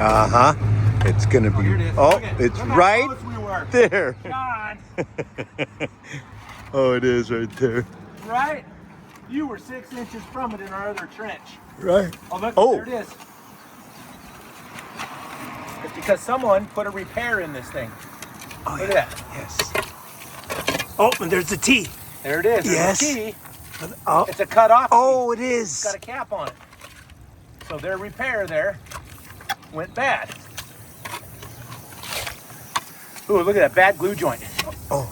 Uh-huh. It's gonna be. Here it is. Oh, Look it's how right close we were. there. John, Oh, it is right there. right? You were 6 inches from it in our other trench. Right. Oh, look, Oh. there it is. It's because someone put a repair in this thing. Oh, Look yeah. at that. Yes. Oh, and there's the T. There it is. There's Yes. a key. Oh. It's a cut off. Oh, it It's got is. a cap on it. So their repair there went bad. Ooh, look at that bad glue joint. Oh.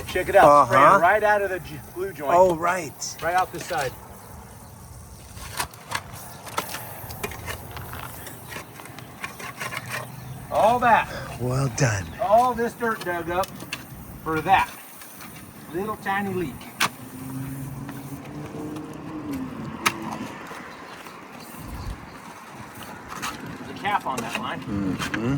Check it out. Uh-huh. Spraying right out of the glue joint. Oh, right. Right out this side. All that. Well done. All this dirt dug up for that little tiny leak. There's a cap on that line. Mm-hmm.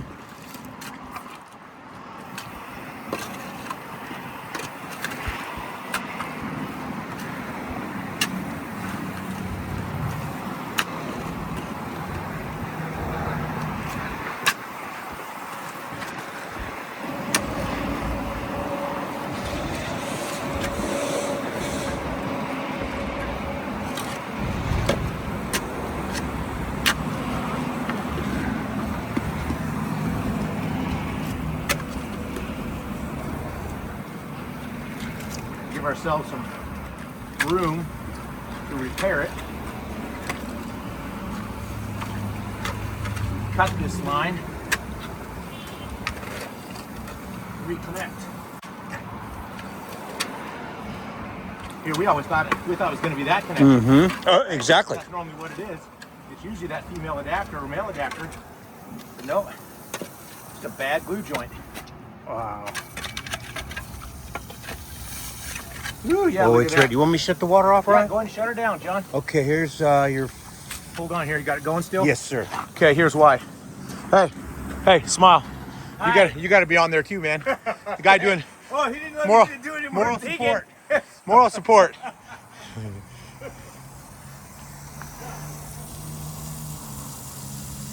Give ourselves some room to repair it. Cut this line. Reconnect. Here, we thought it was going to be that connection. Mm-hmm. Exactly. That's normally what it is. It's usually that female adapter or male adapter. But no, it's a bad glue joint. Wow. Ooh, yeah. Oh, look it's at that. ready. You want me to shut the water off, Yeah, Ryan? go ahead and shut her down, John. Okay, here's your. Hold on here. You got it going still? Yes, sir. Okay, here's why. Hey, smile. Hi. You got to be on there too, man. The guy doing Oh, he didn't let moral, me do any moral digging. support. Moral support.